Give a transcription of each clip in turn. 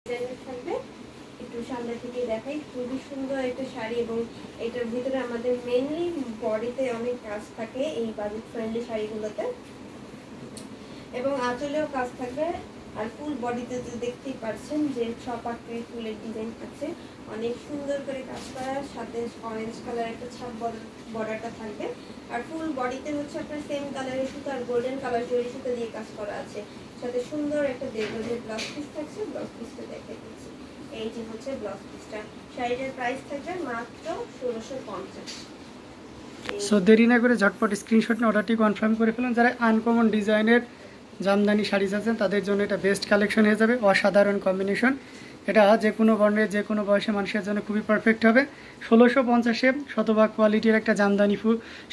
থাকবে। একটু সামনে থেকে দেখাই, খুবই সুন্দর একটা শাড়ি এবং এটার ভিতরে আমাদের মেইনলি বডিতে অনেক কাজ থাকে এই বাজেট ফ্রেন্ডলি শাড়িগুলোতে, এবং আঁচলেও কাজ থাকবে। আর ফুল বডিতে তো দেখতেই পাচ্ছেন যে ছপাকে ফুলের ডিজাইন আছে, অনেক সুন্দর করে কাজ করা, সাথে অরেঞ্জ কালার একটা ছাপ বর্ডারটা থাকবে। আর ফুল বডিতে হচ্ছে আপনার সেম কালারের সুতো আর গোল্ডেন কালার জরি সুতো দিয়ে কাজ করা আছে, সাথে সুন্দর একটা দেড় ব্লাউজ পিস থাকছে। ব্লাউজ পিসটা দেখে দিচ্ছি, এই যে হচ্ছে ব্লাউজ পিসটা। শাড়িটার প্রাইস থাকবে মাত্র 1650। সো দেরি না করে ঝটপট স্ক্রিনশট নিয়ে অর্ডারটি কনফার্ম করে ফেলুন। যারা আনকমন ডিজাইনের জামদানি শাড়ি চাচ্ছেন তাদের জন্য এটা বেস্ট কালেকশন হয়ে যাবে। অসাধারণ কম্বিনেশন, এটা যে কোনো বর্ণের যে কোনো বয়সে মানুষের জন্য খুবই পারফেক্ট হবে। 1650-এ শতভাগ কোয়ালিটির একটা জামদানি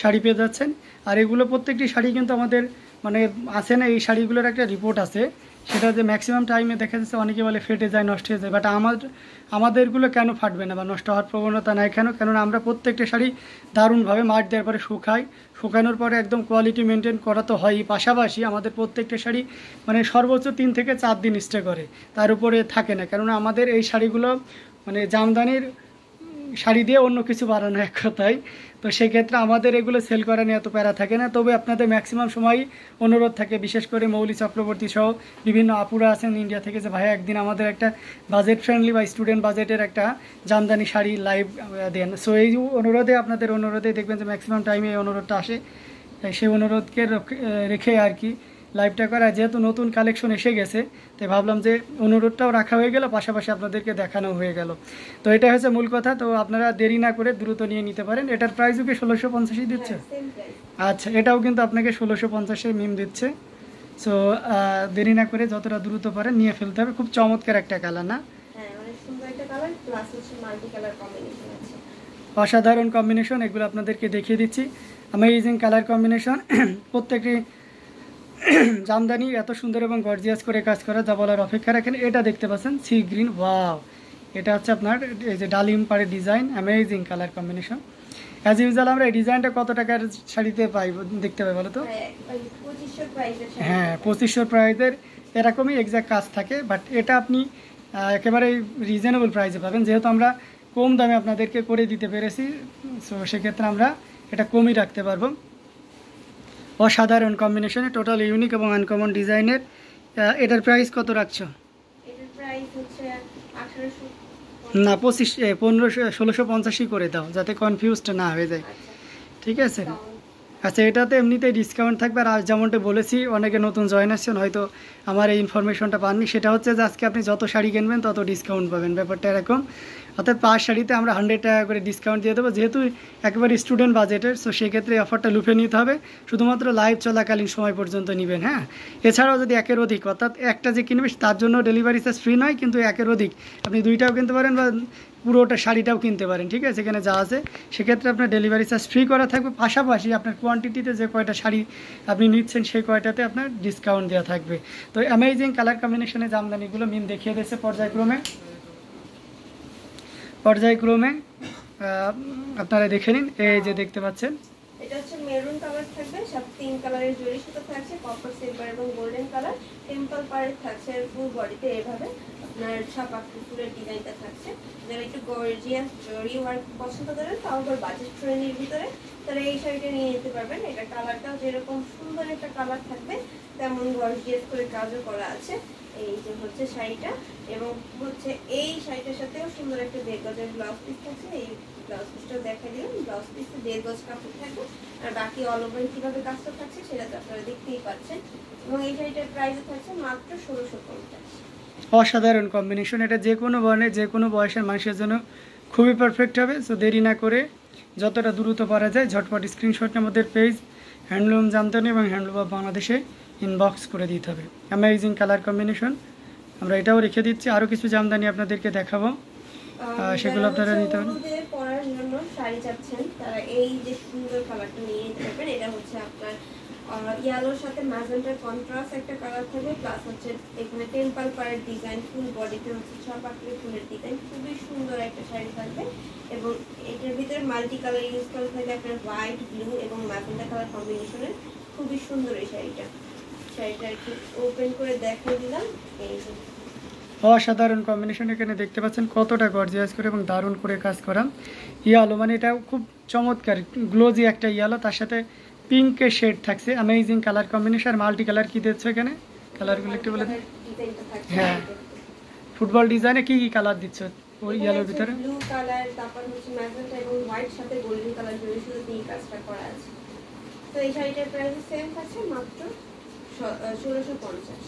শাড়ি পেয়ে যাচ্ছেন। আর এগুলো প্রত্যেকটি শাড়ি কিন্তু আমাদের মানে আছে না, এই শাড়িগুলোর একটা রিপোর্ট আছে, সেটা যে ম্যাক্সিমাম টাইমে দেখা যাচ্ছে অনেকে বলে ফেটে যায়, নষ্ট হয়ে যায়, বাট আমাদেরগুলো কেন ফাটবে না বা নষ্ট হওয়ার প্রবণতা নাই কেন? কেননা আমরা প্রত্যেকটা শাড়ি দারুণভাবে মাঠ দেওয়ার পরে শুকানোর পরে একদম কোয়ালিটি মেনটেন করা তো হয়ই, পাশাপাশি আমাদের প্রত্যেকটা শাড়ি মানে সর্বোচ্চ 3 থেকে 4 দিন স্টে করে, তার উপরে থাকে না। কেননা আমাদের এই শাড়িগুলো মানে জামদানির শাড়ি দিয়ে অন্য কিছু বানানো এক কথায়, তো সেক্ষেত্রে আমাদের এগুলো সেল করা নিয়ে এত প্যারা থাকে না। তবে আপনাদের ম্যাক্সিমাম সময়ই অনুরোধ থাকে, বিশেষ করে মৌলি চক্রবর্তী সহ বিভিন্ন আপুরা আছেন ইন্ডিয়া থেকে, যে ভাইয়া একদিন আমাদের একটা বাজেট ফ্রেন্ডলি বা স্টুডেন্ট বাজেটের একটা জামদানি শাড়ি লাইভ দেন। সো এই আপনাদের অনুরোধে দেখবেন যে ম্যাক্সিমাম টাইমে এই অনুরোধটা আসে, সেই অনুরোধকে রেখে আর কি লাইভটা করা। যেহেতু নতুন কালেকশন এসে গেছে, তাই ভাবলাম যে অনুরোধটাও রাখা হয়ে গেল, পাশাপাশি আপনাদেরকে দেখানো হয়ে গেল। তো এটা হচ্ছে মূল কথা। তো আপনারা দেরি না করে দ্রুত নিয়ে নিতে পারেন। এটার প্রাইসও কি 1650-ই দিচ্ছে? আচ্ছা, এটাও কিন্তু আপনাকে 1650-এ মিম দিচ্ছে। সো দেরি না করে যতটা দ্রুত পারেন নিয়ে ফেলতে হবে। খুব চমৎকার একটা কালার, না? অসাধারণ কম্বিনেশন, এগুলো আপনাদেরকে দেখিয়ে দিচ্ছি। অ্যামেজিং কালার কম্বিনেশন, প্রত্যেকটি জামদানি এত সুন্দর এবং গর্জিয়াস করে কাজ করা, যা বলার অপেক্ষা রাখেন। এটা দেখতে পাচ্ছেন সি গ্রিন, ওয়াও, এটা হচ্ছে আপনার এই যে ডালিম পাড়ের design, amazing colour combination. As usual আমরা এই ডিজাইনটা কত টাকার শাড়িতে পাই দেখতে পাই বলো তো? হ্যাঁ, 2500 প্রাইসের এরকমই এক্স্যাক্ট কাজ থাকে, বাট এটা আপনি একেবারে রিজনেবল প্রাইসে পাবেন, যেহেতু আমরা কম দামে আপনাদেরকে করে দিতে পেরেছি। সো সেক্ষেত্রে আমরা এটা কমই রাখতে পারবো। অসাধারণ কম্বিনেশনে, টোটাল ইউনিক এবং আনকমন ডিজাইনের। এটার প্রাইস কত রাখছো? না, 1650-ই করে দাও, যাতে কনফিউজড না হয়ে যায়। ঠিক আছে? আচ্ছা, এটাতে এমনিতেই ডিসকাউন্ট থাকবে। আর যেমনটা বলেছি, অনেকে নতুন জয়েন আসছেন, হয়তো আমার এই ইনফরমেশনটা পাননি। সেটা হচ্ছে যে আজকে আপনি যত শাড়ি কিনবেন তত ডিসকাউন্ট পাবেন, ব্যাপারটা এরকম। অর্থাৎ 5 শাড়িতে আমরা 100 টাকা করে ডিসকাউন্ট দিয়ে দেবো, যেহেতু একেবারে স্টুডেন্ট বাজেটের। সো সেক্ষেত্রে অফারটা লুফে নিতে হবে, শুধুমাত্র লাইভ চলাকালীন সময় পর্যন্ত নেবেন। হ্যাঁ, এছাড়াও যদি একের অধিক, অর্থাৎ একটা যে কিনবে তার জন্য ডেলিভারি চার্জ ফ্রি নয়, কিন্তু একের অধিক আপনি 2টাও কিনতে পারেন বা পুরোটা শাড়িটাও কিনতে পারেন। ঠিক আছে, এখানে যা আছে সেক্ষেত্রে আপনার ডেলিভারি চার্জ ফ্রি করা থাকবে, পাশাপাশি আপনার কোয়ান্টিটিতে যে কয়টা শাড়ি আপনি নিচ্ছেন সেই কয়টাতে আপনার ডিসকাউন্ট দেওয়া থাকবে। তো অ্যামেজিং কালার কম্বিনেশনে জামদানিগুলো মিম দেখিয়ে দিয়েছে পর্যায়ক্রমে আপনারা দেখে নিন। এই যে দেখতে পাচ্ছেন, এটা হচ্ছে মেরুন কালার থাকবে, সব 3 কালারের জরি সুতো থাকছে, কপার, সিলভার এবং গোল্ডেন কালার। টেম্পল পাড়ের থাকছে ফুল বডিতে এভাবে আপনার ছাপা ফুলের ডিজাইনটা থাকছে। যারা একটু গর্জিয়াস জরি ওয়ার্ক পছন্দ করেন, তাও আবার বাজেট ফ্রেন্ডলির ভিতরে, তারা এই শাড়িটা নিয়ে নিতে পারবেন। এটা কালারটাও যেরকম সুন্দর একটা কালার থাকবে, তেমন গর্জিয়াস করে কাজও করা আছে। এই যে হচ্ছে শাড়িটা, এবং হচ্ছে এই শাড়িটার সাথেও সুন্দর একটা 1.5 গজের ব্লাউজ পিস থাকছে। এই ব্লাউজ পিসটাও দেখা দিলাম, ব্লাউজ পিসে 1.5 গজ কাপড় থাকবে, আর বাকি অল ওভার কিভাবে কাজটা থাকছে সেটা তো আপনারা দেখতেই পাচ্ছেন। এবং এই শাড়িটার প্রাইস থাকছে মাত্র 1650। অসাধারণ কম্বিনেশন, এটা যে কোনো বর্ণের যে কোনো বয়সের মানুষের জন্য খুবই পারফেক্ট হবে। সো দেরি না করে যতটা দ্রুত পারা যায় ঝটপট স্ক্রিনশট আমাদের পেজ হ্যান্ডলুম জামদানি এবং হ্যান্ডলুম অফ বাংলাদেশে ইনবক্স করে দিতে হবে। অ্যামেজিং কালার কম্বিনেশন, আমরা এটাও রেখে দিচ্ছি। আরও কিছু জামদানি আপনাদেরকে দেখাবো, সেগুলো আপনারা নিতে পারেন। পরার জন্য শাড়ি চাচ্ছেন তারা এই যে সুন্দর কালারটা নিয়ে নিতে পারবেন। এটা হচ্ছে আপনার ইয়েলোর সাথে ম্যাজেন্টার কন্ট্রাস্ট একটা কালার থাকবে, প্লাস হচ্ছে এখানে টেম্পল পাড়ের ডিজাইন, ফুল বডিতে হচ্ছে ছপাকড়ি ফুলের ডিজাইন, খুবই সুন্দর একটা শাড়ি থাকবে। এবং এটার ভিতরে মাল্টি কালার ইউজ করা থাকবে, আপনার হোয়াইট, ব্লু এবং ম্যাজেন্টা কালার কম্বিনেশনের। খুবই সুন্দর এই শাড়িটা একটু ওপেন করে দেখিয়ে দিলাম। এই যে অসাধারণ কম্বিনেশন। এখানে দেখতে পাচ্ছেন কতটা গর্জিয়াস করে এবং দারুণ করে কাজ করা। ইয়ালো মানে এটা খুব চমৎকার গ্লোজি একটা ইয়ালো, তার সাথে পিঙ্কের শেড থাকছে। Amazing colour combination. Multi colour কি দিচ্ছ এখানে? কালারগুলো একটু বলে দিন। ডিজাইনটা থাকছে। হ্যাঁ, ফুটবল ডিজাইনে কি কি কালার দিচ্ছ ওই ইয়ালোর ভিতরে? ব্লু কালার, তারপর হচ্ছে ম্যাজেন্টা এবং হোয়াইট সাথে গোল্ডেন কালার জড়িয়ে শুধু দিয়ে কাজটা করা আছে। তো এই শাড়িটার প্রাইস সেম থাকছে মাত্র 1650।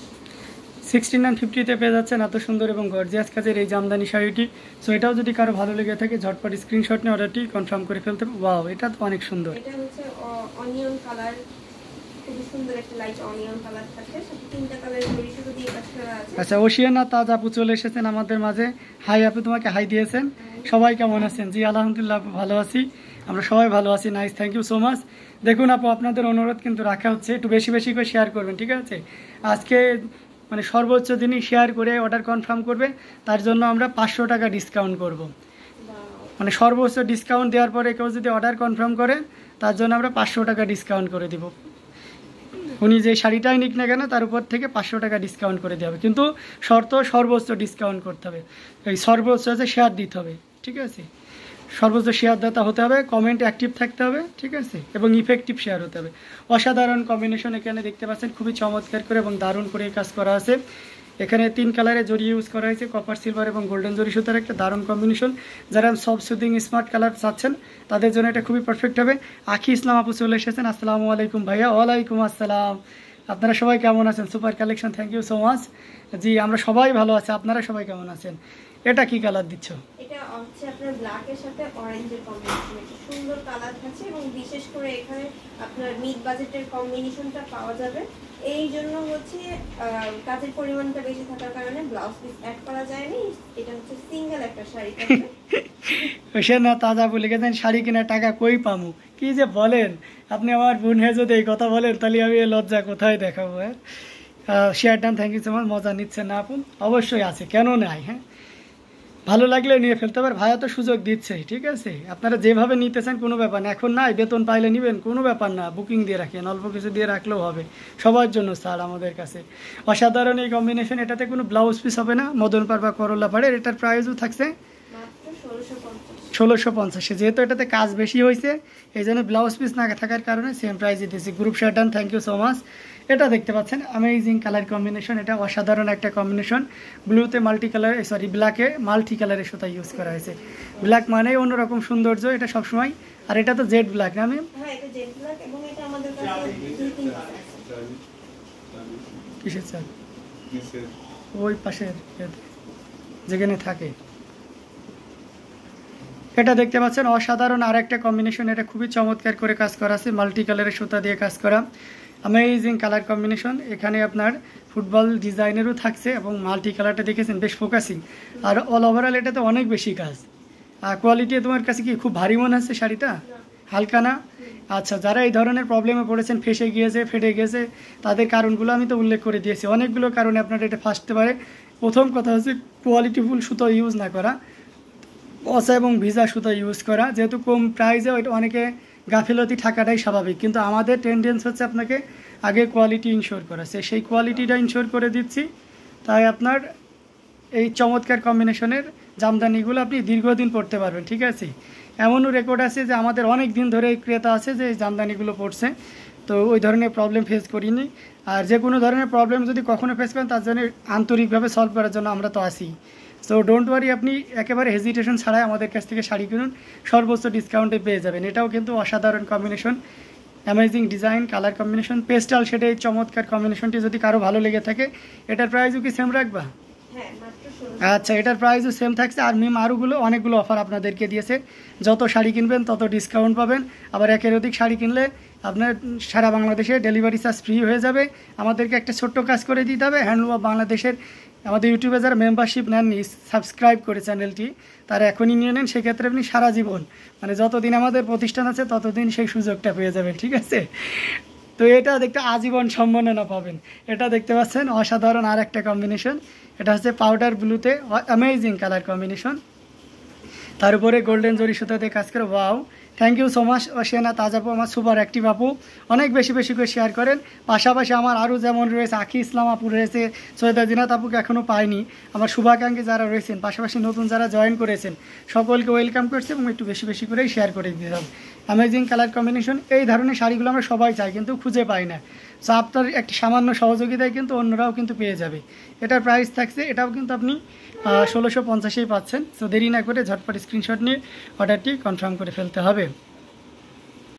6950-তে পেয়ে যাচ্ছেন এত সুন্দর এবং গর্জিয়াস কাজের এই জামদানি শাড়িটি। সো এটাও যদি কারো ভালো লেগে থাকে ঝটপট স্ক্রিনশট নিয়ে অর্ডারটি কনফার্ম করে ফেলতে। ওয়াও, এটা তো অনেক সুন্দর। এটা হচ্ছে অনিয়ন কালার, খুবই সুন্দর একটা লাইট অনিয়ন কালার থাকছে, সাথে 3টা কালার জড়িয়ে শুধু দিয়ে কাজ করা আছে। আচ্ছা, ওশিয়ানা তাজ আপু চলে এসেছেন আমাদের মাঝে। হাই আপু, তোমাকে হাই দিয়েছেন। সবাই কেমন আছেন? জি আলহামদুলিল্লাহ আপু, ভালো আছি, আমরা সবাই ভালো আছি। Nice, thank you so much. দেখুন আপু, আপনাদের অনুরোধ কিন্তু রাখা হচ্ছে, একটু বেশি বেশি করে শেয়ার করবেন, ঠিক আছে? আজকে মানে সর্বোচ্চ দিনই শেয়ার করে অর্ডার কনফার্ম করবে, তার জন্য আমরা 500 টাকা ডিসকাউন্ট করব। মানে সর্বোচ্চ ডিসকাউন্ট দেওয়ার পরে কেউ যদি অর্ডার কনফার্ম করে, তার জন্য আমরা 500 টাকা ডিসকাউন্ট করে দিব। উনি যে শাড়িটাই নিক না কেন তার উপর থেকে 500 টাকা ডিসকাউন্ট করে দেওয়া হবে, কিন্তু শর্ত সর্বোচ্চ ডিসকাউন্ট করতে হবে। এই সর্বোচ্চ আছে শেয়ার দিতে হবে, ঠিক আছে? সর্বোচ্চ শেয়ারদাতা হতে হবে, কমেন্ট অ্যাক্টিভ থাকতে হবে, ঠিক আছে? এবং ইফেক্টিভ শেয়ার হতে হবে। অসাধারণ কম্বিনেশন এখানে দেখতে পাচ্ছেন, খুবই চমৎকার করে এবং দারুণ করে কাজ করা আছে। এখানে 3 কালারে জরি ইউজ করা হয়েছে, কপার সিলভার এবং গোল্ডেন জরি সুতার একটা দারুণ কম্বিনেশন। যারা সফট সুদিং স্মার্ট কালার চাচ্ছেন তাদের জন্য এটা খুবই পারফেক্ট হবে। আখি ইসলাম আপু চলে এসেছেন। আসসালামু আলাইকুম ভাইয়া। ওয়ালাইকুম আসসালাম। আপনারা সবাই কেমন আছেন? Super collection, thank you so much. জি আমরা সবাই ভালো আছি, আপনারা সবাই কেমন আছেন? এটা কি কালার দিচ্ছ? এটা হচ্ছে আপনার ব্ল্যাকের সাথে অরেঞ্জের কম্বিনেশন, একটা সুন্দর কালার থাকছে এবং বিশেষ করে এখানে আপনার মিড বাজেটের কম্বিনেশনটা পাওয়া যাবে। এই জন্য হচ্ছে কাজের পরিমাণটা বেশি থাকার কারণে ব্লাউজ পিস অ্যাড করা যায়নি। এটা হচ্ছে সিঙ্গেল একটা শাড়ি থাকবে। সে না তাজা বলে গেছেন শাড়ি কেনার টাকা কই পামু, কি যে বলেন আপনি। আমার বোন হয়ে যদি এই কথা বলেন তাহলে আমি এই লজ্জা কোথায় দেখাবো? হ্যাঁ, share done, thank you so much. মজা নিচ্ছেন না আপু? অবশ্যই আছে, কেন নাই? হ্যাঁ, ভালো লাগলে নিয়ে ফেলতে পারে, ভাইয়া তো সুযোগ দিচ্ছে, ঠিক আছে? আপনারা যেভাবে নিতেছেন কোনো ব্যাপার না। এখন নাই, বেতন পাইলে নেবেন, কোনো ব্যাপার না, বুকিং দিয়ে রাখেন, অল্প কিছু দিয়ে রাখলেও হবে। সবার জন্য স্যার আমাদের কাছে অসাধারণ এই কম্বিনেশন। এটাতে কোনো ব্লাউজ পিস হবে না, মদন পাড় বা করলা পাড়ের। এটার প্রাইসও থাকছে মাত্র 1650। 1650। যেহেতু এটাতে কাজ বেশি হয়েছে এই জন্য ব্লাউজ পিস না থাকার কারণে সেম প্রাইসে দিয়েছি। Group share done, thank you so much. এটা দেখতে পাচ্ছেন অ্যামেজিং কালার কম্বিনেশন, এটা অসাধারণ একটা কম্বিনেশন। ব্লুতে মাল্টি কালার, সরি ব্ল্যাকে মাল্টি কালারের সুতা ইউজ করা হয়েছে। ব্ল্যাক মানে অন্যরকম সৌন্দর্য এটা সবসময়। আর এটা তো জেড ব্ল্যাক না ম্যাম? হ্যাঁ, এটা জেড ব্ল্যাক এবং এটা আমাদের কাছে 2-3 আছে। কিসের চাল? ওই পাশের যেখানে থাকে। এটা দেখতে পাচ্ছেন অসাধারণ আর একটা কম্বিনেশন। এটা খুবই চমৎকার করে কাজ করা আছে, মাল্টি কালারের সুতা দিয়ে কাজ করা, অ্যামেজিং কালার কম্বিনেশন। এখানে আপনার ফুটবল ডিজাইনেরও থাকছে এবং মাল্টি কালারটা দেখেছেন বেশ ফোকাসিং। আর অল ওভারঅল এটাতে অনেক বেশি কাজ। আর কোয়ালিটি তোমার কাছে কি খুব ভারী মনে হচ্ছে শাড়িটা? হালকা না? আচ্ছা, যারা এই ধরনের প্রবলেমে পড়েছেন, ফেসে গিয়েছে, ফেটে গিয়েছে, তাদের কারণগুলো আমি তো উল্লেখ করে দিয়েছি। অনেকগুলো কারণে আপনার এটা ফাঁসতে পারে। প্রথম কথা হচ্ছে কোয়ালিটিফুল সুতো ইউজ না করা, পচা এবং ভিজা সুতো ইউজ করা। যেহেতু কম প্রাইসে ওইটা অনেকে গাফিলতি থাকাটাই স্বাভাবিক, কিন্তু আমাদের টেন্ডেন্স হচ্ছে আপনাকে আগে কোয়ালিটি ইনশোর করা। সেই কোয়ালিটিটা ইনশোর করে দিচ্ছি। তাই আপনার এই চমৎকার কম্বিনেশনের জামদানিগুলো আপনি দীর্ঘদিন পরতে পারবেন, ঠিক আছে? এমনও রেকর্ড আছে যে আমাদের অনেক দিন ধরে ক্রেতা আছে যে এই জামদানিগুলো পড়ছে, তো ওই ধরনের প্রবলেম ফেস করিনি। আর যে কোনো ধরনের প্রবলেম যদি কখনো ফেস করেন তার জন্য আন্তরিকভাবে সলভ করার জন্য আমরা তো আসি। সো ডোন্ট ওয়ারি, আপনি একেবারে হেজিটেশন ছাড়াই আমাদের কাছ থেকে শাড়ি কিনুন, সর্বোচ্চ ডিসকাউন্টে পেয়ে যাবেন। এটাও কিন্তু অসাধারণ combination, amazing design, colour combination, pastel শেডে এই চমৎকার কম্বিনেশনটি যদি কারো ভালো লেগে থাকে, এটার প্রাইসও কি সেম রাখবা? হ্যাঁ, মাত্র 1650। আচ্ছা, এটার প্রাইসও সেম থাকছে। আর মিম আরোগুলো অনেকগুলো অফার আপনাদেরকে দিয়েছে, যত শাড়ি কিনবেন তত ডিসকাউন্ট পাবেন। আবার একের অধিক শাড়ি কিনলে আপনার সারা বাংলাদেশে ডেলিভারি চার্জ ফ্রি হয়ে যাবে। আমাদেরকে একটা ছোট্ট কাজ করে দিতে হবে, হ্যান্ডলুম অফ বাংলাদেশের আমাদের ইউটিউবে যারা মেম্বারশিপ নেননি, সাবস্ক্রাইব করে চ্যানেলটি, তারা এখনই নিয়ে নেন। সেক্ষেত্রে আপনি সারা জীবন, মানে যতদিন আমাদের প্রতিষ্ঠান আছে ততদিন সেই সুযোগটা পেয়ে যাবেন, ঠিক আছে? তো এটা দেখতে আজীবন সম্মাননা পাবেন। এটা দেখতে পাচ্ছেন অসাধারণ আর একটা কম্বিনেশন। এটা হচ্ছে পাউডার ব্লুতে অ্যামেজিং কালার কম্বিনেশন। তার উপরে গোল্ডেন জরি সুতাতে কাজ করে। Wow, thank you so much Ashiana Taj আপু, আমার সুপার অ্যাক্টিভ আপু, অনেক বেশি বেশি করে শেয়ার করেন। পাশাপাশি আমার আরও যেমন রয়েছে আখি ইসলাম আপু রয়েছে, সৈয়দা জিনাত আপুকে এখনও পাইনি, আমার শুভাকাঙ্ক্ষী যারা রয়েছেন, পাশাপাশি নতুন যারা জয়েন করেছেন সকলকে ওয়েলকাম করছে এবং একটু বেশি বেশি করেই শেয়ার করে দিতাম। অ্যামেজিং কালার কম্বিনেশন, এই ধরনের শাড়িগুলো আমরা সবাই চাই কিন্তু খুঁজে পাই না। সো আপনার একটি সামান্য সহযোগিতায় কিন্তু অন্যরাও কিন্তু পেয়ে যাবে। এটার প্রাইস থাকছে, এটাও কিন্তু আপনি 1650-এই পাচ্ছেন। সো দেরি না করে ঝটপট স্ক্রিনশট নিয়ে অর্ডারটি কনফার্ম করে ফেলতে হবে।